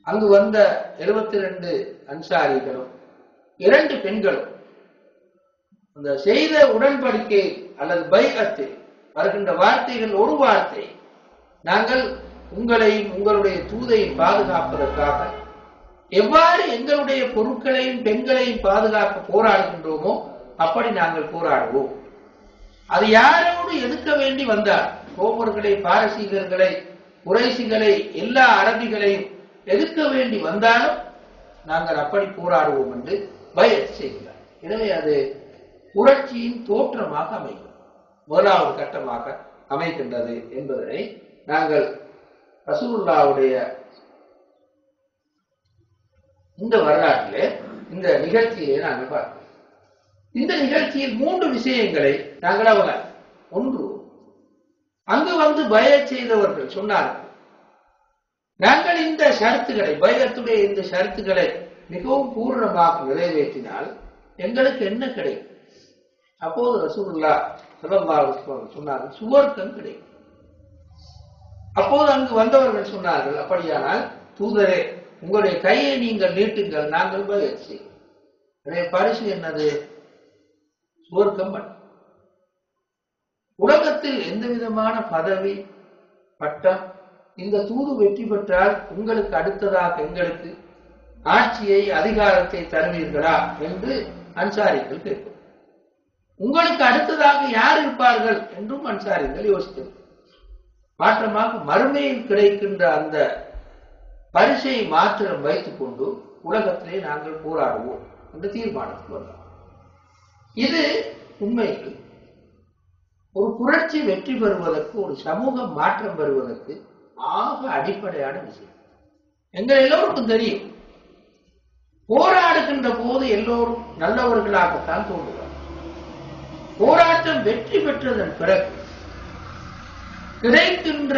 அங்கு வந்த 72 அன்சாரிகளும் 2 பெண்களும் அந்த செய்த உடன்படிக்கை அல்லது பைஅத்து வருகின்ற வார்த்தைகள் ஒரு வார்த்தை, நாங்கள் உங்களையும் உங்களுடைய தூதையும் பாதுகாப்பதற்காக எவ்வாறு எங்களுடைய பொருட்களையும் பெண்களையும் பாதுகாக்க போராடுகின்றோமோ அப்படி நாங்கள் போராடுவோம். அது யாரோடு எதிர்க்க வேண்டி வந்தால், கோபர்களை, பாரசீகர்களை, குறைசிகளை, எல்லா அரபிகளையும் எதிர்க்க வேண்டி வந்தாலும் நாங்கள் அப்படி போராடுவோம் என்று பைஅத் செய்கிறார். எனவே அது புரட்சியின் தோற்றமாக அமைகிறது, முதலாவது கட்டமாக அமைகின்றது என்பதனை நாங்கள் ரசூலுல்லாஹ்வுடைய இந்த வரலாற்றிலே, இந்த நிகழ்ச்சியிலே நாங்கள் பார்க்கிறோம். இந்த நிகழ்ச்சியில் 3 விஷயங்களை நாங்கள் அவர்கள். ஒன்று, அங்கு வந்து பைஅத் செய்தவர்கள் சொன்னார்கள், நாங்கள் இந்த ஷரத்துகளை, பைஅத்துடைய இந்த ஷரத்துகளை மிகவும் பூர்ணமாக நிறைவேற்றினால் எங்களுக்கு என்ன கிடைக்கும்? அப்போது ரசூலுல்லாஹ் ஸல்லல்லாஹு அலைஹி வஸல்லம் சொன்னார்கள், சுவர்க்கம் கிடைக்கும். அப்போது அங்கு வந்தவர்கள் சொன்னார்கள், அப்படியானால் தூதரே, உங்களுடைய கையை நீங்கள் நீட்டுங்கள், நாங்கள் பைஅத் செய்வோம். எனவே பரிசு என்னது? சுவர்க்கம். உலகத்தில் எந்த விதமான பதவி, பட்டம், இந்த தூது வெற்றி பெற்றால் உங்களுக்கு அடுத்ததாக எங்களுக்கு ஆட்சியை, அதிகாரத்தை தருவீர்களா என்று அன்சாரிகள் கேட்கும். உங்களுக்கு அடுத்ததாக யார் இருப்பார்கள் என்றும் அன்சாரிகள் யோசித்தது. மாற்றமாக மறுமையில் கிடைக்கின்ற அந்த பரிசை மாற்றம் வைத்துக் கொண்டு உலகத்திலே நாங்கள் போராடுவோம் என்று தீர்மானத்துக்கு வந்தோம். இது உண்மையில் ஒரு புரட்சி வெற்றி பெறுவதற்கு, ஒரு சமூக மாற்றம் பெறுவதற்கு ஆக அடிப்படையான விஷயம். எங்கள் எல்லோருக்கும் தெரியும், போராடுகின்ற போது எல்லோரும் நல்லவர்களாகத்தான் தோன்றுவார். போராட்டம் வெற்றி பெற்றதன் பிறகு கிடைக்கின்ற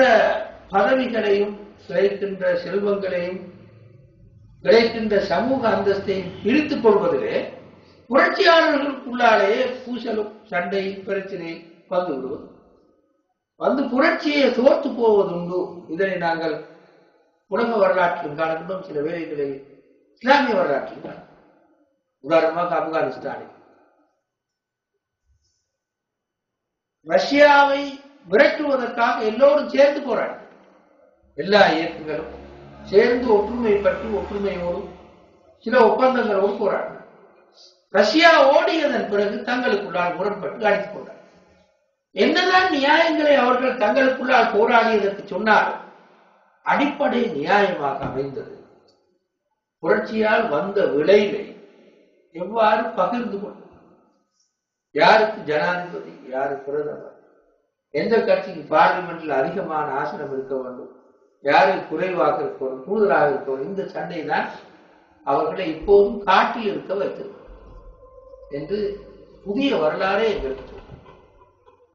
பதவிகளையும், கிடைக்கின்ற செல்வங்களையும், கிடைக்கின்ற சமூக அந்தஸ்தையும் பிரித்துக் கொள்வதிலே புரட்சியாளர்களுக்குள்ளாலே பூசலும், சண்டை, பிரச்சனை வந்து விடுவது, வந்து புரட்சியை தோற்று போவதுண்டு. இதனை நாங்கள் உலக வரலாற்றில் காணுகின்றோம், சில வேளைகளில் இஸ்லாமிய வரலாற்றில் காணும். உதாரணமாக ஆப்கானிஸ்தானில் ரஷ்யாவை விரட்டுவதற்காக எல்லோரும் சேர்ந்து போராடி, எல்லா இயக்கங்களும் சேர்ந்து ஒற்றுமை பற்றி ஒற்றுமையோடு சில ஒப்பந்தங்களோடு போராடின. ரஷ்யா ஓடியதன் பிறகு தங்களுக்குள்ளால் முரண்பட்டு அடித்துக் கொண்டார். என்னதான் நியாயங்களை அவர்கள் தங்களுக்குள்ளால் போராடியதற்கு சொன்னாலும் அடிப்படை நியாயமாக அமைந்தது. புரட்சியால் வந்த விளைவை எவ்வாறு பகிர்ந்து கொண்டு, யாருக்கு ஜனாதிபதி, யாரு பிரதமர், எந்த கட்சிக்கு பார்லிமெண்டில் அதிகமான ஆசனம் இருக்க வேண்டும், யாரு குறைவாக இருக்க வேண்டும், கூடுதலாக இருக்க வேண்டும், இந்த சண்டை தான் அவர்களை இப்போதும் காட்டில் இருக்க வைத்திருக்கும் என்று புதிய வரலாறே எங்களுக்கு சொல்லும்.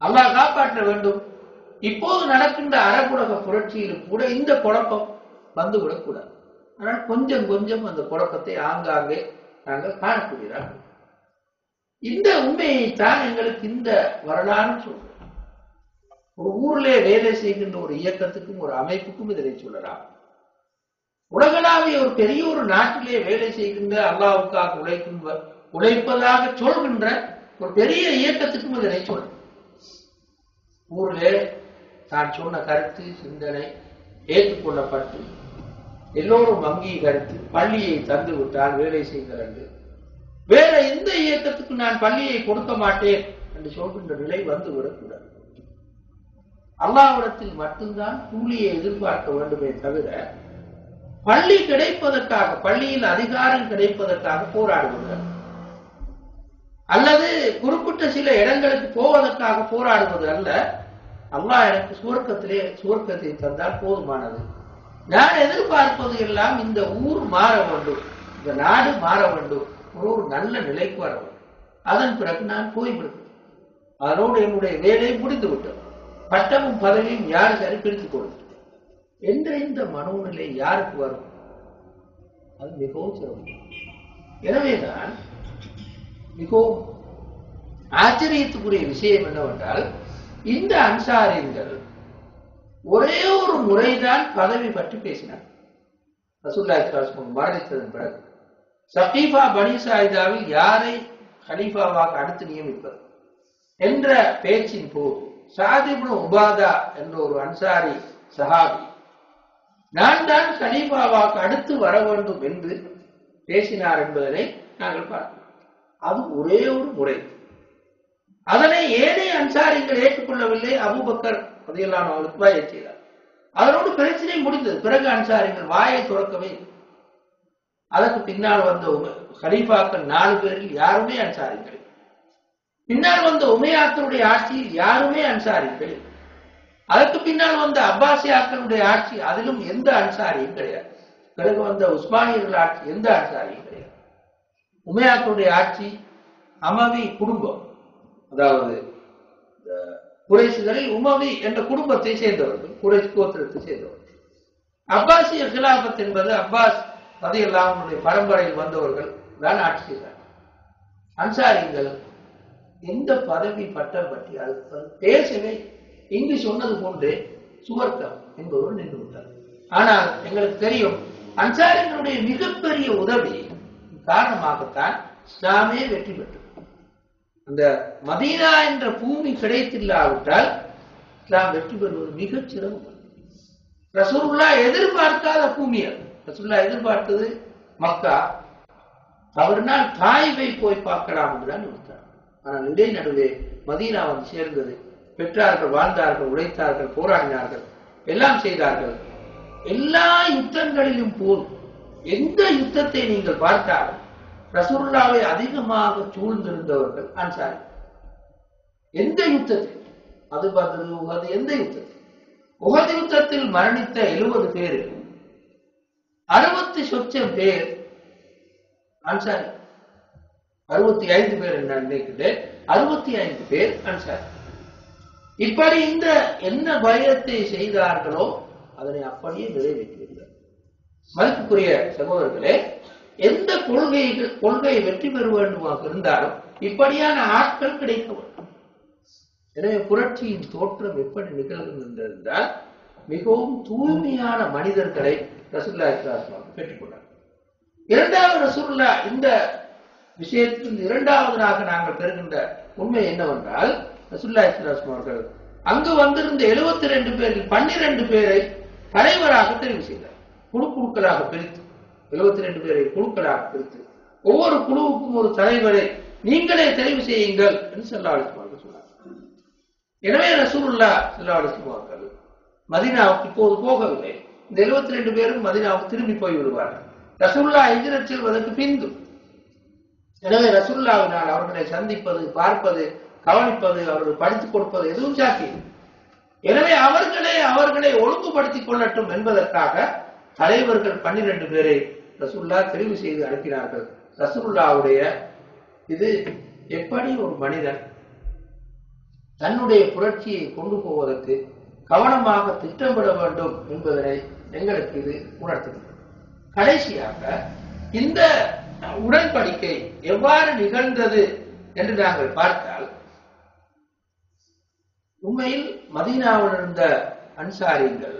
அல்லாஹ் காப்பாற்ற வேண்டும். இப்போது நடக்கின்ற அரபுலக புரட்சியிலும் கூட இந்த குழப்பம் வந்துவிடக்கூடாது. ஆனால் கொஞ்சம் கொஞ்சம் அந்த குழப்பத்தை ஆங்காங்கே நாங்கள் காணக்கூடியதாக. இந்த உண்மையைத்தான் எங்களுக்கு இந்த வரலாறு சொல்றோம். ஒரு ஊரிலே வேலை செய்கின்ற ஒரு இயக்கத்துக்கும் ஒரு அமைப்புக்கும் இதனை சொல்லலாம். உலகளாவிய ஒரு பெரிய ஒரு நாட்டிலே வேலை செய்கின்ற, அல்லாஹ்வுக்காக உழைப்பதாக சொல்கின்ற ஒரு பெரிய இயக்கத்துக்கும் இதனை சொல்றோம். ஊரிலே தான் சொன்ன கருத்து, சிந்தனை ஏற்றுக்கொள்ளப்பட்டு எல்லோரும் அங்கீகரித்து பள்ளியை தந்து விட்டால் வேலை செய்கிறது, வேற எந்த இயக்கத்துக்கு நான் பள்ளியை கொடுக்க மாட்டேன் என்று சொல்கின்ற நிலை வந்து விடக்கூடாது. அல்லாஹ்விடத்தில் மட்டும்தான் கூலியை எதிர்பார்க்க வேண்டுமே தவிர பள்ளி கிடைப்பதற்காக, பள்ளியில் அதிகாரம் கிடைப்பதற்காக போராடுவது அல்லது குறிப்பிட்ட சில இடங்களுக்கு போவதற்காக போராடுவது அல்ல. அல்லாஹ் எனக்கு சுவர்க்கத்தை தந்தால் போதுமானது. நான் எதிர்பார்ப்பது எல்லாம் இந்த ஊர் மாற வேண்டும், இந்த நாடு மாற வேண்டும், ஒரு நல்ல நிலைக்கு வர வேண்டும். அதன் பிறகு நான் போய்விடுவேன். அதனோடு என்னுடைய வேலை முடிந்து விட்டது. பட்டமும் பதவியும் யாரு சரி பிரித்துக் கொடுத்து என்ற இந்த மனோநிலை யாருக்கு வரும்? அது மிகவும் சிரமம். எனவேதான் மிகவும் ஆச்சரியத்துக்குரிய விஷயம் என்னவென்றால், இந்த அன்சாரிகள் ஒரே ஒரு முறைதான் பதவி பற்றி பேசினார். ரசூலுல்லாஹி ஸல்லல்லாஹு அலைஹி வஸல்லம் மரணித்ததன் பிறகு சகீஃபா பனி சாயிதாவில் யாரை கலீஃபாவாக அடுத்து நியமிப்பது என்ற பேச்சின் போது சஅத் இப்னு உபாதா என்ற ஒரு அன்சாரி சஹாபி நான் தான் கலீஃபாவாக அடுத்து வர வேண்டும் என்று பேசினார் என்பதனை நாங்கள் பார்க்கிறோம். அது ஒரே ஒரு முறை. அதனை ஏனைய அன்சாரிகள் ஏற்றுக்கொள்ளவில்லை. அபூபக்கர் ரலியல்லாஹு அன்ஹு உத்பாயை செய்தார். அதனோடு பிரச்சனை முடிந்தது. பிறகு அன்சாரிகள் வாயை துறக்கவே இல்லை. அதற்கு பின்னால் வந்த கலீஃபாக்கள் 4 பேரில் யாருமே அன்சாரிகள். பின்னால் வந்த உமையாக்களுடைய ஆட்சியில் யாருமே அன்சாரிகள். அதற்கு பின்னால் வந்த அப்பாசியாக்களுடைய ஆட்சி, அதிலும் எந்த அன்சாரியும் கிடையாது. பிறகு வந்த உஸ்மானியர்கள் ஆட்சி, எந்த அன்சாரியும் கிடையாது. உமையாக்களுடைய ஆட்சி அமவி குடும்பம், அதாவது குறைசுகளில் உமவி என்ற குடும்பத்தை சேர்ந்தவர்கள், குறைஸ் கோத்திரத்தை சேர்ந்தவர்கள். அப்பாசிய கிலாபத் என்பது அப்பாஸ் ரலியல்லாஹு அன்ஹுடைய பரம்பரையில் வந்தவர்கள் தான் ஆட்சி செய்தார். அன்சாரிகள் எந்த பதவி பட்டம் பற்றி அது பேசவே இங்கு சொன்னது போன்று சுவர்க்கம் என்பவர் நின்று விட்டார். ஆனால் எங்களுக்கு தெரியும் அன்சாரிகளுடைய மிகப்பெரிய உதவி காரணமாகத்தான் இஸ்லாமே வெற்றி பெற்றது. அந்த மதீனா என்ற பூமி கிடைத்தில்லாவிட்டால் இஸ்லாம் வெற்றி பெறுவது மிகச் சிரமம். ரசூலுல்லாஹ் எதிர்பார்க்காத பூமி அது. ரசூலுல்லாஹ் எதிர்பார்த்தது மக்கா. அவர்னால் தாயிஃபை போய் பார்க்கலாம் என்றுதான் நினைத்தார். ஆனால் இடைநடுவே மதீனா வந்து சேர்ந்தது. பெற்றார்கள், வாழ்ந்தார்கள், உழைத்தார்கள், போராடினார்கள், எல்லாம் செய்தார்கள். எல்லா யுத்தங்களிலும் போல் எந்த யுத்தத்தை நீங்கள் பார்த்தாலும் ரசூலுல்லாஹை அதிகமாக சூழ்ந்திருந்தவர்கள் அன்சாரி. எந்த யுத்தத்தில், அது பத்ர், உஹது, எந்த யுத்தத்தில், உஹது யுத்தத்தில் மரணித்த 70 பேரில் 60 சொச்சம் பேர் அன்சாரி. 65 பேர் நான் நினைக்கிறேன், 65 பேர் அன்சாரி. இப்படி இந்த என்ன பயத்தை செய்தார்களோ அதனை அப்படியே நிறைவேற்றியுள்ளார். மதிப்புக்குரிய சகோதரர்களே, எந்த கொள்கை வெற்றி பெற வேண்டுமாக இருந்தாலும் இப்படியான ஆட்கள் கிடைக்க வேண்டும். எனவே புரட்சியின் தோற்றம் எப்படி நிகழ்கிறது என்றால் மிகவும் தூய்மையான மனிதர்களை ரசூலுல்லாஹி ஸல்லல்லாஹு அலைஹி வஸல்லம் பெற்றுக்கொண்டார். இரண்டாவது ரசூலுல்லாஹ் இந்த விஷயத்தில் இரண்டாவதாக நாங்கள் பெறுகின்ற உண்மை என்னவென்றால் ரசூலுல்லாஹி ஸல்லல்லாஹு அலைஹி வஸல்லம் அவர்கள் அங்கு வந்திருந்த 72 பேரில் 12 பேரை தலைவராக தெரிவு செய்தார். குழுக்களாக பிரித்து 72 பேரை குழுக்களாக பிரித்து ஒவ்வொரு குழுவுக்கும் ஒரு தலைவரை நீங்களே தெரிவு செய்யுங்கள் என்று ஸல்லல்லாஹு அலைஹி வஸல்லம் சொன்னார். எனவே ரசூலுல்லாஹ் ஸல்லல்லாஹு அலைஹி வஸல்லம் அவர்கள் மதீனாவுக்கு இப்போது போகவில்லை. இந்த 72 பேரும் மதீனாவுக்கு திரும்பி போய் விடுவார்கள். ரசூலுல்லாஹ் ஹிஜ்ரத் செல்வதற்கு பின்பு. எனவே ரசூலுல்லாஹ்வினால் அவர்களை சந்திப்பது, பார்ப்பது, கவனிப்பது, அவர்கள் படித்துக் கொடுப்பது எதுவும் சாத்தியம். எனவே அவர்களை ஒழுங்குபடுத்திக் கொள்ளட்டும் என்பதற்காக தலைவர்கள் 12 பேரை ரசூலுல்லாஹ் தெரிவு செய்து அனுப்பினார்கள். ரசூலுல்லாஹ்வுடைய இது எப்படி ஒரு மனிதன் தன்னுடைய புரட்சியை கொண்டு போவதற்கு கவனமாக திட்டமிட வேண்டும் என்பதனை எங்களுக்கு இது உணர்த்துகிறது. கடைசியாக இந்த உடன்படிக்கை எவ்வாறு நிகழ்ந்தது என்று நாங்கள் பார்த்தால், உண்மையில் மதீனாவில் இருந்த அன்சாரிகள்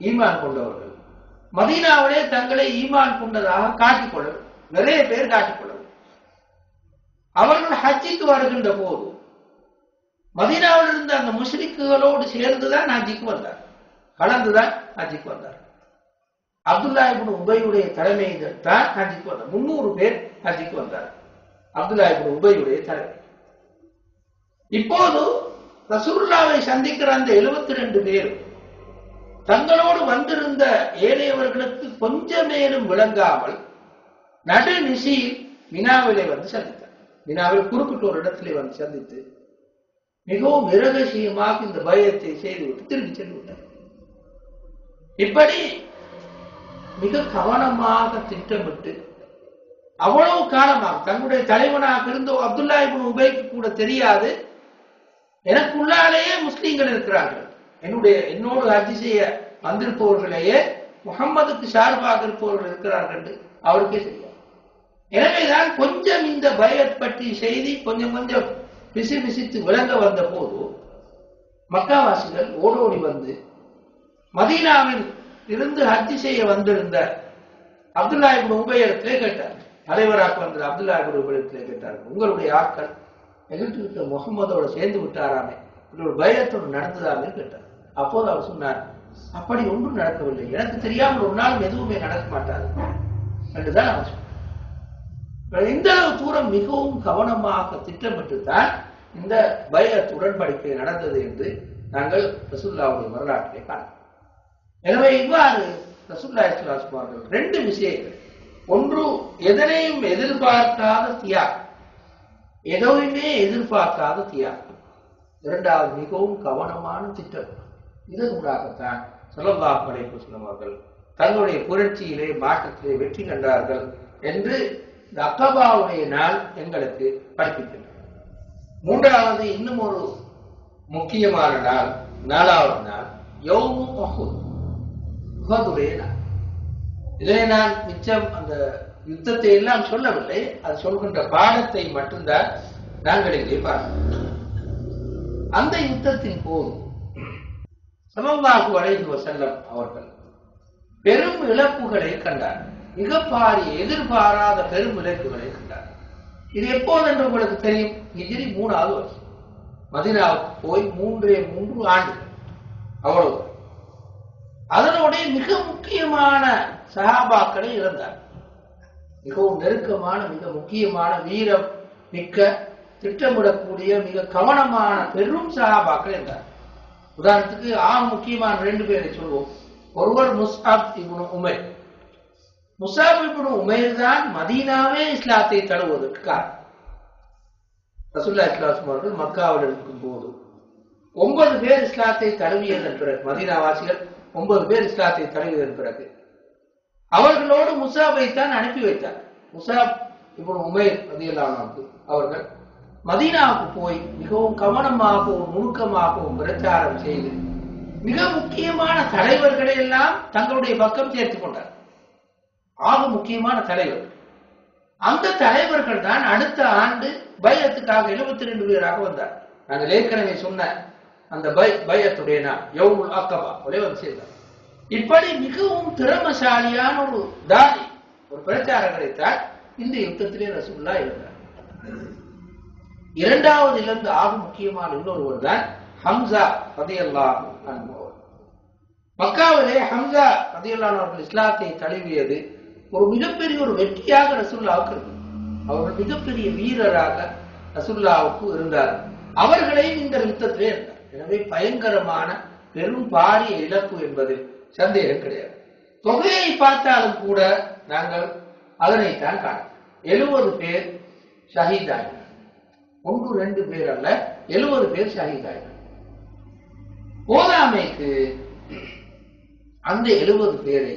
ஈமான் கொண்டவர்கள் மதீனாவிலே தங்களை ஈமான் கொண்டதாக காட்டிக்கொள்ளவில்லை. நிறைய பேர் காட்டிக்கொள்ளவில்லை. அவர்கள் ஹஜ்ஜிக்கு வருகின்ற போது மதீனாவில் இருந்த அந்த முஷ்ரிக்குகளோடு சேர்ந்துதான் ஹஜ்ஜிக்கு வந்தார், கலந்துதான் ஹஜ்ஜிக்கு வந்தார். அப்துல்லா இப்னு உபையுடைய தலைமையில் தான் ஹஜ்ஜிக்கு வந்தார். 300 பேர் ஹஜ்ஜிக்கு வந்தார். அப்துல்லா இப்னு உபையுடைய தலைமை. இப்போது ரசூலுல்லாஹை சந்திக்கிற அந்த 72 பேர் தங்களோடு வந்திருந்த ஏனையவர்களுக்கு கொஞ்சமேனும் விளங்காமல் நடுநிசியில் மினாவிலே வந்து சந்தித்தார். மினாவில் குறிப்பிட்ட ஒரு இடத்திலே வந்து சந்தித்து மிகவும் இரகசியமாக இந்த பயத்தை செய்துவிட்டு திரும்பி சென்று விட்டார். இப்படி மிக கவனமாக திட்டமிட்டு அவ்வளவு காலமாக தன்னுடைய தலைவனாக இருந்த அப்துல்லா இப்னு உபைக்கு கூட தெரியாது, எனக்குள்ளாலேயே முஸ்லீம்கள் இருக்கிறார்கள், என்னோடு ஹஜ் செய்ய வந்திருப்பவர்களையே முகம்மதுக்கு சார்பாக இருப்பவர்கள் இருக்கிறார்கள் என்று அவருக்கே தெரியாது. எனவேதான் கொஞ்சம் இந்த பயத் பற்றி செய்தி கொஞ்சம் கொஞ்சம் பிசிபிசித்து விளங்க வந்த போது மக்காவாசிகள் ஓடோடி வந்து மதீனாவில் இருந்து ஹஜ் செய்ய வந்திருந்த அப்துல்லா இப்னு உபை இடத்திலே கேட்டார், தலைவராக வந்தது அப்துல்லா இப்னு உபை இடத்திலே கேட்டார், உங்களுடைய ஆட்கள் எகிப்து முகமதோட சேர்ந்து விட்டாராமே, ஒரு பைஅத்தோடு நடந்ததாமே கேட்டார். அப்போது அவர் சொன்னார், அப்படி ஒன்றும் நடக்கவில்லை, எனக்கு தெரியாமல் ஒரு நாள் எதுவுமே நடக்க மாட்டாது என்றுதான் அவர் சொன்னார். இந்த அளவு தூரம் மிகவும் கவனமாக திட்டமிட்டுத்தான் இந்த பைஅத் உடன்படிக்கை நடந்தது என்று நாங்கள் ரசூலுல்லாஹ்வுடைய வரலாற்றிலே காணலாம். எனவே இவ்வாறு ரசூலுல்லாஹி ஸல்லல்லாஹு அலைஹி வஸல்லம் ரெண்டு விஷயங்கள், ஒன்று எதனையும் எதிர்பார்க்காத தியாகம், எதுவுமே எதிர்பார்க்காத தியாகம், இரண்டாவது மிகவும் கவனமான திட்டம். இதனூடாகத்தான் ஸல்லல்லாஹு அலைஹி வஸல்லம் அவர்கள் தங்களுடைய புரட்சியிலே மாற்றத்திலே வெற்றி கண்டார்கள் என்று இந்த அக்கபாவுடைய நாள் எங்களுக்கு படிப்பிக்கின்றன. மூன்றாவது இன்னும் ஒரு முக்கியமான நாள், நாலாவது நாள் யௌமு உஹுத், உஹதுடைய நாள். இதை நான் மிச்சம் அந்த யுத்தத்தை எல்லாம் சொல்லவில்லை, அது சொல்கின்ற பாடத்தை மட்டும்தான் நாங்கள் இங்கே பார்க்கிறோம். அந்த யுத்தத்தின் போது ஸல்லல்லாஹு அலைஹி வஸல்லம் அவர்கள் பெரும் இழப்புகளை கண்டார், மிக பாரிய எதிர்பாராத பெரும் இழப்புகளை கண்டார். இது எப்போது என்று உங்களுக்கு தெரியும், ஹிஜ்ரி 3வது வருஷம், மதீனாவுக்கு போய் 3 ஆண்டுகள், அவ்வளவு. அதனோட மிக முக்கியமான சஹாபாக்களை இழந்தார், மிகவும் நெருக்கமான மிக முக்கியமான வீரம் மிக்க திட்டமிடக்கூடிய மிக கவனமான பெரும் சஹாபாக்கள் இருந்தார். உதாரணத்துக்கு முக்கியமான 2 பேரை சொல்வோம். ஒருவர் முஸ்அப் இப்னு உமைர். முஸ்அப் இப்னு உமைர் தான் மதீனாவே இஸ்லாத்தை தழுவுவதற்கு காரணம். ரசூலுல்லாஹி ஸல்லல்லாஹு அலைஹி வஸல்லம் மக்காவில் இருக்கும் போது 9 பேர் இஸ்லாத்தை தழுவியதன் பிறகு, மதீனாவாசிகள் 9 பேர் இஸ்லாத்தை தழுவியதன் பிறகு அவர்களோடு முஸாபை தான் அனுப்பி வைத்தார். முஸாப் இப்னு உமைர் ரலியல்லாஹு அன்ஹு அவர்கள் மதீனாவுக்கு போய் மிகவும் கவனமாகவும் நுணுக்கமாகவும் பிரச்சாரம் செய்து மிக முக்கியமான தலைவர்களை எல்லாம் தங்களுடைய பக்கம் சேர்த்துக் கொண்டார். முக்கியமான தலைவர்கள், அந்த தலைவர்கள் தான் அடுத்த ஆண்டு பைஅத்துக்காக 72 பேராக வந்தார். நாங்கள் ஏற்கனவே சொன்ன அந்த பைஅத்துடைய நாள் யௌமுல் அக்கபா ஒரே வந்து சேர்ந்தார். இப்படி மிகவும் திறமசாலியான ஒரு தாடி, ஒரு பிரச்சாரங்களை தான் இந்த யுத்தத்திலே ரசூலுல்லாஹ் இருந்தார். இரண்டாவது இழந்த முக்கியமான இன்னொருவர் தான் ஹம்சா ரலியல்லாஹு அன்ஹு. மக்காவிலே ஹம்சா ரலியல்லாஹு அவர்கள் இஸ்லாத்தை தழுவியது ஒரு மிகப்பெரிய ஒரு வெற்றியாக ரசூலுல்லாஹ்வுக்கு இருந்தது. அவர்கள் மிகப்பெரிய வீரராக ரசூலுல்லாஹ்வுக்கு இருந்தார். அவர்களையும் இந்த யுத்தத்திலே இருந்தார். எனவே பயங்கரமான பெரும் பாரிய இழப்பு என்பதில் சந்தேகம் கிடையாது. தொகையை பார்த்தாலும் கூட நாங்கள் அதனைத்தான் காணலாம். 70 பேர் ஷஹீதாயினர், 1-2 பேர் அல்ல, 70 பேர் ஷஹீதாயினர். போதாமைக்கு அந்த 70 பேரை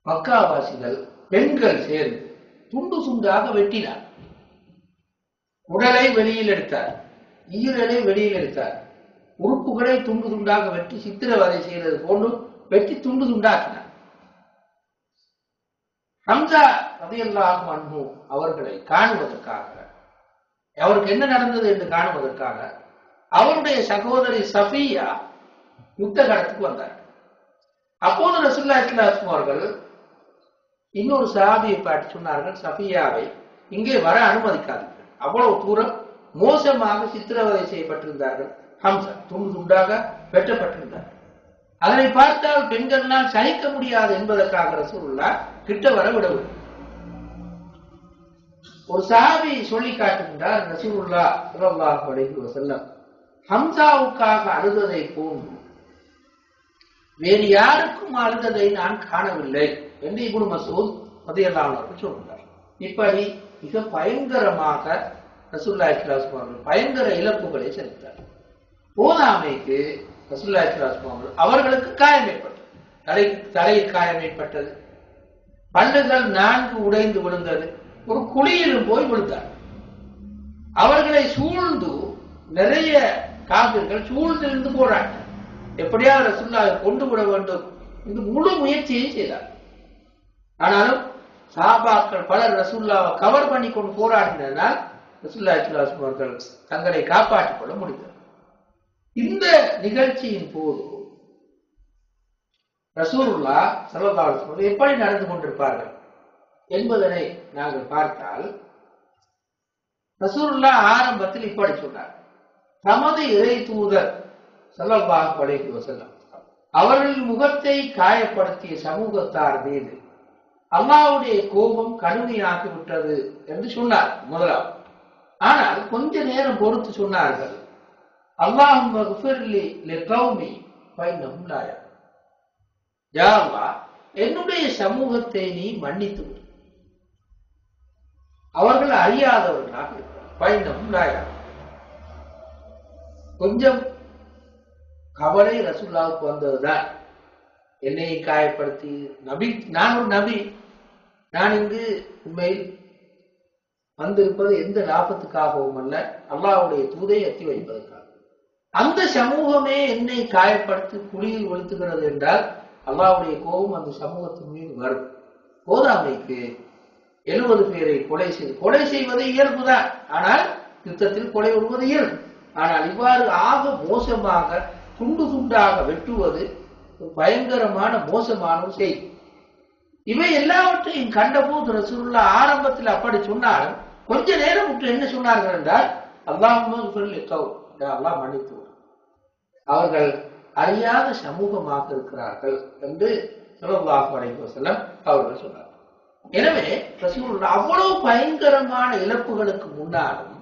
மக்காவாசிகள் பெண்கள் சேர்ந்து துண்டு துண்டாக வெட்டினார். உடலை வெளியில் எடுத்தார், ஈரலை வெளியில் எடுத்தார், உறுப்புகளை துண்டு துண்டாக வெட்டி சித்திரவதை செய்வது போன்று வெட்டி துண்டு துண்டாக்கினார். ஹம்சா ரலியல்லாஹு அன்ஹு அவர்களை காணுவதற்காக, அவருக்கு என்ன நடந்தது என்று காணுவதற்காக அவருடைய சகோதரி சஃபியா யுத்த களத்துக்கு வந்தார். அப்போது ரசூலுல்லாஹி ஸல்லல்லாஹு அலைஹி வஸல்லம் அவர்கள் இன்னொரு சஹாபியை பார்த்து சொன்னார்கள், சஃபியாவை இங்கே வர அனுமதிக்காதீர்கள். அவ்வளவு தூரம் மோசமாக சித்திரவதை செய்யப்பட்டிருந்தார்கள். ஹம்சா துண்டு துண்டாக வெட்டப்பட்டிருந்தார். அதனை பார்த்தால் பெண்களால் சகிக்க முடியாது என்பதற்காக ரசூலுல்லாஹ் கிட்ட வர விடவில்லை. ஒரு சஹாபி சொல்லி காட்டுகின்றார், ரசூலுல்லாஹ் ஸல்லல்லாஹு அலைஹி வஸல்லம் ஹம்சாவுக்காக அழுததை போன்று வேறு யாருக்கும் அழுததை நான் காணவில்லை என்று இப்னு மஸ்ஊத் ரலியல்லாஹு அன்ஹு சொல்கிறார். இப்படி மிக பயங்கரமாக ரசூலுல்லாஹி ஸல்லல்லாஹு அலைஹி வஸல்லம் பயங்கர இழப்புகளை செலுத்தினார். போதாமைக்கு ரசூலுல்லாஹி ஸல்லல்லாஹு அலைஹி வஸல்லம் அவர்களுக்கு காயம் ஏற்பட்டது, தலையில் காயம் ஏற்பட்டது, பல்லுகள் 4 உடைந்து விழுந்தது, ஒரு குழியிலும் போய் விழுந்தார். அவர்களை சூழ்ந்து நிறைய காபிர்கள் சூழ்ந்திருந்து போராடினார். எப்படியாவது ரசூலுல்லாஹை கொண்டு விட வேண்டும் என்று முழு முயற்சியை செய்தார். ஆனாலும் சஹாபாக்கள் பலர் ரசூலுல்லாஹை கவர் பண்ணி கொண்டு போராடினால் ரசூலுல்லாஹி ஸல்லல்லாஹு அலைஹி வஸல்லம் அவர்கள் தங்களை காப்பாற்றிக் கொள்ள முடிந்தது. இந்த நிகழ்ச்சியின் போது ரசூலுல்லாஹ் ஸல்லல்லாஹு அலைஹி வஸல்லம் எப்படி நடந்து கொண்டிருப்பார்கள் என்பதனை நாங்கள் பார்த்தால், ரசூலுல்லாஹ் ஆரம்பத்தில் இப்படி சொன்னார். தமது இறை தூதர் ஸல்லல்லாஹு அலைஹி வஸல்லம் அவர்கள் முகத்தை காயப்படுத்திய சமூகத்தார் மீது அல்லாஹ்வுடைய கோபம் கடுமையாகிவிட்டது என்று சொன்னார் முதலாவது. ஆனால் கொஞ்ச நேரம் பொறுத்து சொன்னார்கள், அல்லாஹும்ம ஃபிர்லி லிகௌமி ஃபைன்னஹும் லா யஅலமூன். யா அல்லாஹ், என்னுடைய சமூகத்தை நீ மன்னித்து விடு, அவர்கள் அறியாதவர்களாக இருக்கிறார். ஃபைன்னஹும் லா யஅலமூன். கொஞ்சம் கவலை ரசூலுல்லாஹ்வுக்கு வந்ததுதான். என்னை காயப்படுத்தி நபி, நான் ஒரு நபி, நான் இங்கு உண்மையில் வந்திருப்பது எந்த லாபத்துக்காகவும் அல்ல, அல்லாஹ்வுடைய தூதை எத்தி வைப்பதற்காக. அந்த சமூகமே என்னை காயப்படுத்தி குழியில் வீழ்த்துகிறது என்றால் அல்லாஹ்வுடைய கோபம் அந்த சமூகத்தின் மீது வரும். கோதாமைக்கு 70 பேரை கொலை செய்வது இயல்புதான். ஆனால் யுத்தத்தில் கொலை வருவது இயல்பு. ஆனால் இவ்வாறு ஆக மோசமாக துண்டு துண்டாக வெட்டுவது பயங்கரமான மோசமான ஒரு செய்தி. இவை எல்லாவற்றையும் கண்டபோது ரசூலுல்லாஹ் ஆரம்பத்தில் அப்படி சொன்னாலும் கொஞ்ச நேரம் விட்டு என்ன சொன்னார்கள் என்றால், அல்லாஹ் மன்னித்து, அவர்கள் அறியாத சமூகமாக இருக்கிறார்கள் என்று ஸல்லல்லாஹு அலைஹி வஸல்லம் அவர்கள் சொன்னார். எனவே ரசூலுல்லாஹ் அவ்வளவு பயங்கரமான இழப்புகளுக்கு முன்னாலும்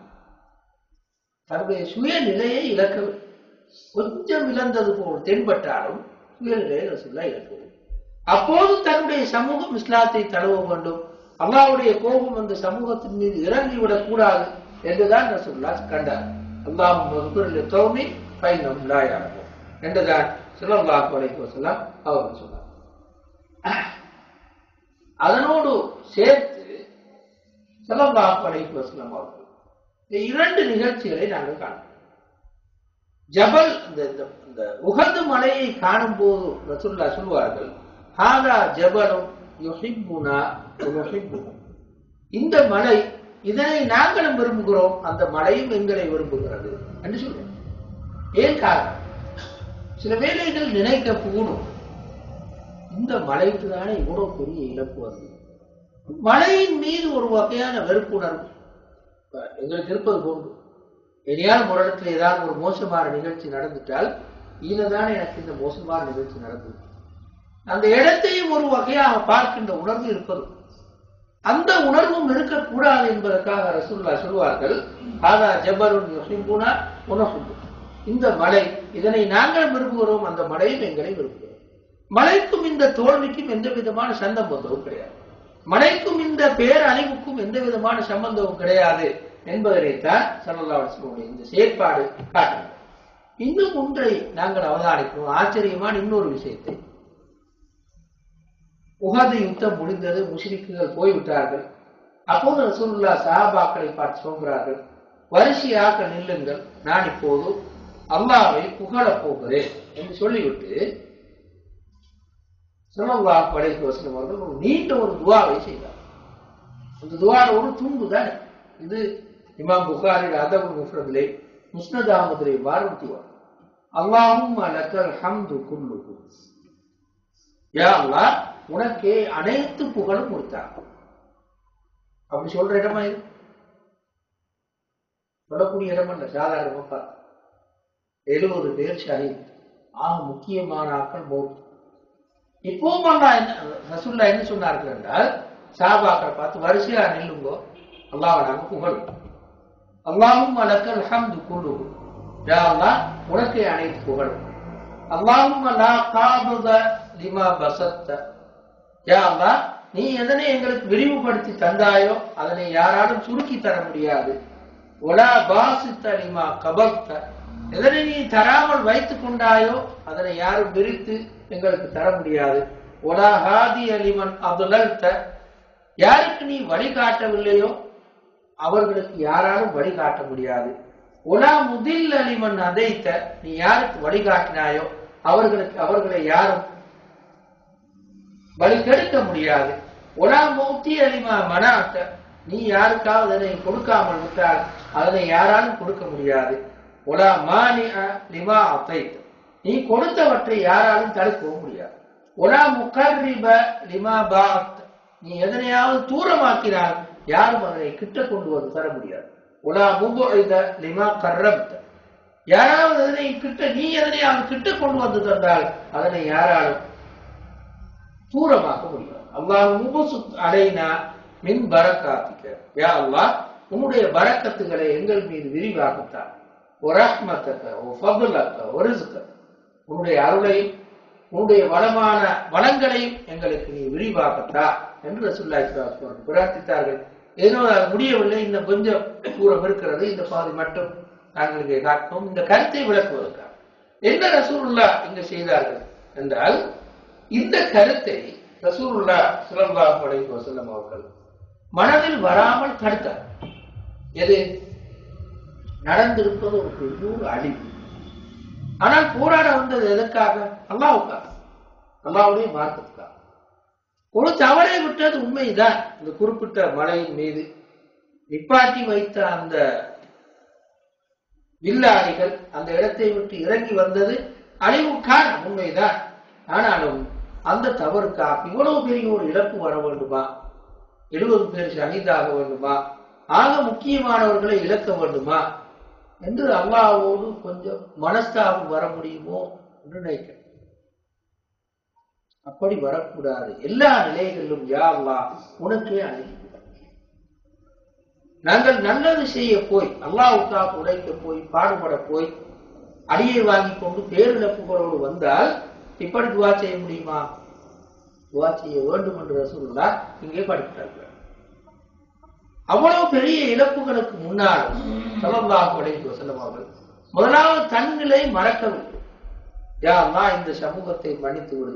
தன்னுடைய சுயநிலையை இழக்கவில்லை. கொஞ்சம் இழந்தது போல் தென்பட்டாலும் சுயநிலையை ரசூலுல்லாஹ் இழக்கவில்லை. அப்போது தன்னுடைய சமூகம் இஸ்லாத்தை தழுவ வேண்டும், அல்லாஹ்வுடைய கோபம் அந்த சமூகத்தின் மீது இறங்கிவிடக் கூடாது என்றுதான் ரசூலுல்லாஹ் கண்டார். அல்லாஹும்ம ஃபிர் லிகௌமி ஃபைன்னஹும் லா யஅலமூன் என்றுதான் ஸல்லல்லாஹு அலைஹி வஸல்லம் அவர்கள் சொன்னார். அதனோடு சேர்த்து ஸல்லல்லாஹு அலைஹி வஸல்லம் அவர்கள் இரண்டு நிகழ்ச்சிகளை நாங்கள் காணோம். ஜபல், இந்த உஹது மலையை காணும் போது ரசூலுல்லாஹ் சொல்வார்கள், ஹாதா ஜபலும் யுஹிப்புனா வ நுஹிப்புஹு. இந்த மலை, இதனை நாங்களும் விரும்புகிறோம், அந்த மலையும் எங்களை விரும்புகிறது என்று சொல்றோம். ஏன் காரணம்? சில வேளைகள் நினைக்க கூடும், இந்த மலைக்கு தானே இவ்வளவு பெரிய இழப்பு வருது, மலையின் மீது ஒரு வகையான வெறுப்புணர்வு எங்களுக்கு இருப்பது போன்று. எதையாலும் ஒரு இடத்துல ஏதாவது ஒரு மோசமான நிகழ்ச்சி நடந்துட்டால், இதுதானே எனக்கு இந்த மோசமான நிகழ்ச்சி நடந்தது, அந்த இடத்தையும் ஒரு வகையாக பார்க்கின்ற உணர்வு இருப்பது. அந்த உணர்வும் இருக்கக்கூடாது என்பதற்காக ரசூலுல்லாஹ் சொல்வார்கள், ஹாதா ஜபலுன் யுஹிப்புனா வ நுஹிப்புஹு. இந்த மலை, இதனை நாங்கள் விரும்புகிறோம், அந்த மலையும் எங்களை விரும்புகிறோம். மலைக்கும் இந்த தோல்விக்கும் எந்த விதமான சம்பந்தமும் கிடையாது, மலைக்கும் இந்த பேரழிவுக்கும் எந்த விதமான சம்பந்தமும் கிடையாது என்பதனைத்தான் ஸல்லல்லாஹு அலைஹி வஸல்லம் இந்த செயற்பாடு காட்டுகிறது. இன்னும் ஒன்றை நாங்கள் அவதானிக்கிறோம், ஆச்சரியமான இன்னொரு விஷயத்தை. உஹது யுத்தம் முடிந்தது, முஷ்ரிக்குகள் போய்விட்டார்கள். அப்போது ரசூலுல்லாஹ் சஹாபாக்களை பார்த்து சொல்கிறார்கள், வரிசையாக நில்லுங்கள், நான் இப்போது அல்லாஹ்வை புகழப் போகிறேன் என்று சொல்லிவிட்டு ஸல்லல்லாஹு அலைஹி வஸல்லம் அவர்கள் ஒரு நீண்ட ஒரு துஆவை செய்தார். அந்த துஆல ஒரு துண்டு தான் இது. இமாம் புகாரில் அதபுல் முஃப்ரதிலே, முஸ்னத் அஹ்மதிலே வாரத்திவார், அல்லாஹும்ம லக்கல் ஹம்து குல்லுஹு. யா அல்லாஹ், உனக்கே அனைத்து புகழும் கொடுத்தார். அப்படி சொல்ற இடமா இது? சொல்லக்கூடிய இடம் அல்ல, சாதாரணமா பார்த்து 70 பேர் ஷஹீத், ஆக முக்கியமான ஆக்கள் மௌத். இப்பவும் ரசூலுல்லாஹ் என்ன சொன்னார்கள் என்றால், சஹாபாக்களை பார்த்து வரிசையா நில்லுங்கோ, அல்லாஹ்வை நாங்க புகழும். அல்லாஹும்ம லக்கல் ஹம்து குல்லுஹு. யா அல்லாஹ், உனக்கே அனைத்து புகழும். அல்லாஹும்ம லா காபித லிமா பஸத்த. யா அல்லாஹ், நீ எதனை எங்களுக்கு விரிவுபடுத்தி தந்தாயோ அதனை யாராலும் சுருக்கி தர முடியாது. ஒலா பாசித்த லிமா கபக்த. எதனை நீ தராமல் வைத்துக் கொண்டாயோ அதனை யாரும் விரித்து எங்களுக்கு தர முடியாது. ஒலா ஹாதி அலிமன் அதுலல்த. யாருக்கு நீ வழிகாட்டவில்லையோ அவர்களுக்கு யாராலும் வழிகாட்ட முடியாது. ஒலா முதில் அலிமன் அதைத்த. நீ யாருக்கு வழிகாட்டினாயோ அவர்களை யாரும் வழி கெடுக்க முடியாது. ஒலா மௌத்தி அலிமா மனாத்த. நீ யாருக்காவது அதனை கொடுக்காமல் விட்டால் அதனை யாராலும் கொடுக்க முடியாது. ஒலா மானி லிமா அத்தைத். நீ கொடுத்தவற்றை யாராலும் தடுக்கவும் முடியாது. ஒலா முகர்ரிப லிமா பாத், நீ எதனையாவது தூரமாக்கினால் யாரும் அதனை கிட்ட கொண்டு வந்து தர முடியாது. ஒலா முபுஇத லிமா கர்ரப்த, யாராவது அதனை கிட்ட, நீ எதனையாவது கிட்ட கொண்டு வந்து தந்தால் அதனை யாராலும் தூரமாக்க முடியாது. அல்லாஹ் முபசுத் அலைனா மின் பரக்காத்திக்க, யா அல்லாஹ் உன்னுடைய பரக்கத்துகளை எங்கள் மீது விரிவாகத்தான். ஒரஹ்மத்தக ஒஃபதுலக ஒரிஸ்க, உன்னுடைய அருளையும் உன்னுடைய வளமான வளங்களையும் எங்களுக்கு நீ விரிவாகத்தா என்று ரசூலுல்லாஹி ஸல்லல்லாஹு அலைஹி வஸல்லம் பிரார்த்தித்தார்கள். ஏதோ அது முடியவில்லை, இன்னும் கொஞ்சம் தூரம் இருக்கிறது, இந்த பாதி மட்டும் நாங்கள் இங்கே காட்டுவோம். இந்த கருத்தை விளக்குவதற்காக என்ன ரசூலுல்லாஹ் இங்கு செய்தார்கள் என்றால், இந்த கருத்தை ரசூலுல்லாஹ் ஸல்லல்லாஹு அலைஹி வஸல்லம் அவர்கள் மனதில் வராமல் தடுத்தார். எது நடந்திருப்பது ஒரு பெரிய அழிவு. ஆனால் போராட வந்தது எதற்காக? அல்லாஹ்வுக்காக, அல்லாஹ்வுடைய மார்க்கத்துக்காக. ஒரு தவறை விட்டது உண்மைதான். இந்த குறிப்பிட்ட மலையின் மீது நிப்பாட்டி வைத்த அந்த வில்லாளிகள் அந்த இடத்தை விட்டு இறங்கி வந்தது அழிவுக்கான உண்மைதான். ஆனாலும் அந்த தவறுக்காக இவ்வளவு பெரிய ஒரு இழப்பு வர வேண்டுமா? 70 பேர் ஷஹீதாக வேண்டுமா? ஆக முக்கியமானவர்களை இழக்க வேண்டுமா என்று அல்லாஹ்வோடு கொஞ்சம் மனஸ்தாபம் வர முடியுமோ என்று நினைக்கிறேன். அப்படி வரக்கூடாது. எல்லா நிலைகளிலும் யா அல்லாஹ் உனக்கே அழைப்பு. நாங்கள் நல்லது செய்ய போய், அல்லாஹ்வுக்காக உழைக்க போய், பாடுபட போய், அடியை வாங்கி கொண்டு பேரிழப்புகளோடு வந்தால் இப்படி துவா செய்ய முடியுமா? துவா செய்ய வேண்டும் என்று ரசூலுல்லாஹ் இங்கே படிக்கிறார்கள். அவ்வளவு பெரிய இழப்புகளுக்கு முன்னால் ஸல்லல்லாஹு அலைஹி வஸல்லம் அவர்கள் முதலாவது தன்னிலை மறக்கவில்லை. யா அல்லாஹ் இந்த சமூகத்தை மன்னித்து விடு,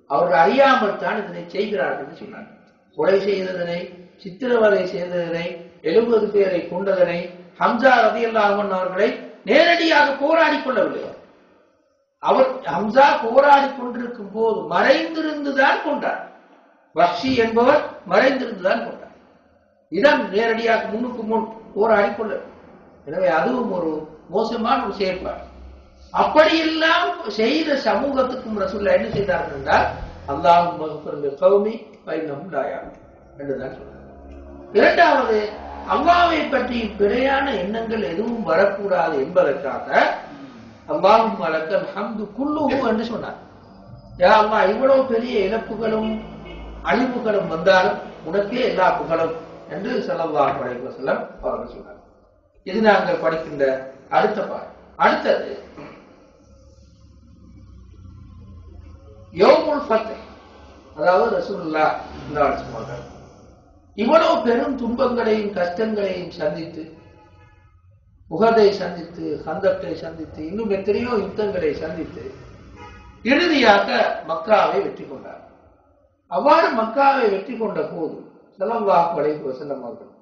அவர்கள் அறியாமல் தான் இதனை செய்கிறார்கள் என்று சொன்னார். கொலை செய்ததனை, சித்திரவதை செய்ததனை, 70 பேரை கொண்டதனை, ஹம்சா ரலியல்லாஹு அன்ஹு அவர்களை நேரடியாக போராடி கொள்ளவில்லை. அவர் ஹம்சா போராடி கொண்டிருக்கும் போது மறைந்திருந்துதான் கொண்டார். வஹ்ஷி என்பவர் மறைந்திருந்துதான் கொண்டார். இடம் நேரடியாக முன்னுக்கு முன் போராடி கொள்ள. எனவே அதுவும் ஒரு மோசமான ஒரு செயற்பாடு. அப்படியெல்லாம் செய்த சமூகத்துக்கும் ரசூலுல்லாஹ் என்ன செய்தார்கள் என்றால், அல்லாஹும்ம மக்ஃபிர் லிகௌமி ஃபஇன்னஹும் லா யஅலமூன் என்றுதான் சொன்னார். இரண்டாவது, அல்லாஹ்வை பற்றி பிழையான எண்ணங்கள் எதுவும் வரக்கூடாது என்பதற்காக அல்லாஹும்ம லக்கல் ஹம்து குல்லுஹு என்று சொன்னார். யா அல்லாஹ் இவ்வளவு பெரிய இழப்புகளும் அழிவுகளும் வந்தாலும் உனக்கே எல்லா புகழும் என்று ஸல்லல்லாஹு அலைஹி வஸல்லம் அவர்கள் சொன்னார். இது நாங்கள் படிக்கின்ற அடுத்த பாடம். அடுத்தது யௌமுல் ஃபத்ஹ், அதாவது ரசூலுல்லாஹ் ஸல்லல்லாஹு அலைஹி வஸல்லம் இவ்வளவு பெரும் துன்பங்களையும் கஷ்டங்களையும் சந்தித்து, உஹதை சந்தித்து, கந்தத்தை சந்தித்து, இன்னும் எத்தனையோ யுத்தங்களை சந்தித்து இறுதியாக மக்காவை வெற்றி கொண்டார். அவ்வாறு மக்காவை வெற்றி கொண்ட போது ஸல்லல்லாஹு அலைஹி வஸல்லம் அவர்கள்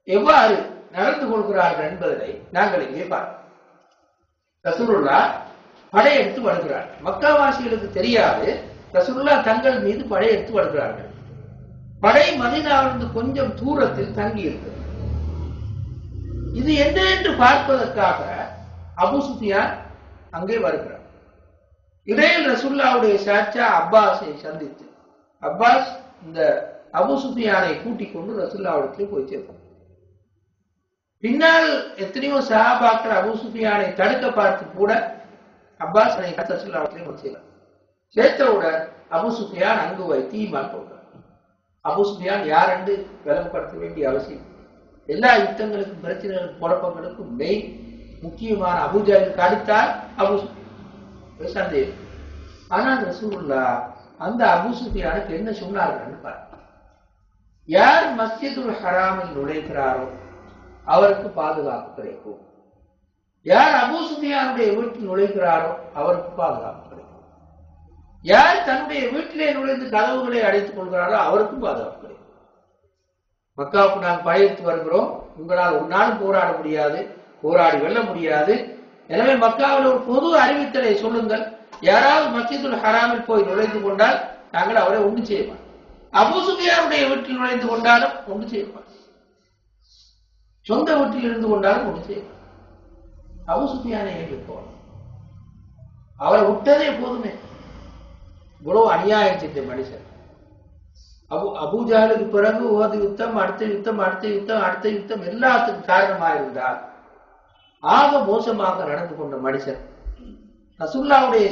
எவ்வாறு நடந்து கொள்கிறார்கள் என்பதை நாங்கள் இங்கே பார்க்கிறோம். ரசூலுல்லாஹ் படையெடுத்து வருகிறார். மக்காவாசிகளுக்கு தெரியாது ரசூலுல்லாஹ் தங்கள் மீது படையெடுத்து வருகிறார்கள். படை மதீனாவிலிருந்து கொஞ்சம் தூரத்தில் தங்கி இருக்கிறது. இது என்ன என்று பார்ப்பதற்காக அபூ சுஃபியான் அங்கே வருகிறார். இடையில் ரசூலுல்லாஹ்வுடைய சாச்சா அப்பாஸை சந்தித்து, அப்பாஸ் இந்த அபூ சுஃபியானை கூட்டிக் கொண்டு ரசூலுல்லாஹ்விடத்தில் போய் சேர்ந்தார். பின்னால் எத்தனையோ சஹாபாக்கள் அபூ சுஃபியானை தடுக்க பார்த்து கூட அப்பாஸ் ரசூலுல்லாஹ்விடத்தில் போய் சேர்ந்தார். சேர்த்தவுடன் அபூ சுஃபியான் அங்கு வைத்து ஈமான் கொண்டார். அபூ சுஃபியான் யார் என்று விளம்பரப்படுத்த வேண்டிய அவசியம். எல்லா யுத்தங்களுக்கும், பிரச்சனைகளுக்கும், குழப்பங்களுக்கும் மெயின் முக்கியமான அபூ ஜஹலுக்கு அடுத்தால் அபூ சுஃபியான் சந்தேகம். ஆனால் ரசூலுல்லாஹ் அந்த அபூ சுஃபியானுக்கு என்ன சொன்னார்கள் பாருங்க. யார் மஸ்ஜிதுல் ஹராமில் நுழைகிறாரோ அவருக்கு பாதுகாப்பு கிடைக்கும். யார் அபூ சுஃபியானுடைய வீட்டில் நுழைகிறாரோ அவருக்கு பாதுகாப்பு கிடைக்கும். யார் தன்னுடைய வீட்டிலே நுழைந்து கதவுகளை அடைத்துக் கொள்கிறாரோ அவருக்கும் பாதுகாப்பு கிடைக்கும். மக்காவுக்கு நாங்கள் படையெடுத்து வருகிறோம், உங்களால் ஒரு நாளும் போராட முடியாது, போராடி வெல்ல முடியாது. எனவே மக்காவில் ஒரு பொது அறிவித்தலை சொல்லுங்கள். யாராவது மஸ்ஜிதுல் ஹராமில் போய் நுழைந்து கொண்டால் நாங்கள் அவரை ஒன்று செய்வோம். அபூ சுஃபியானுடைய வீட்டில் நுழைந்து கொண்டாலும் ஒன்று செய்வோம். சொந்த வீட்டில் இருந்து கொண்டாலும் ஒன்று செய்வோம். அபூ சுஃபியானை ஏற்றுக்கோம். அவரை விட்டதே போதுமே. இவ்வளவு அநியாயம் செஞ்ச மனுஷன். அபூஜாலுக்கு பிறகு உஹது யுத்தம், அடுத்த யுத்தம், அடுத்த யுத்தம், அடுத்த யுத்தம் எல்லாத்துக்கும் காரணமாக இருந்தால் ஆக மோசமாக நடந்து கொண்ட மனுஷன் ரசூலுல்லாஹ்வுடைய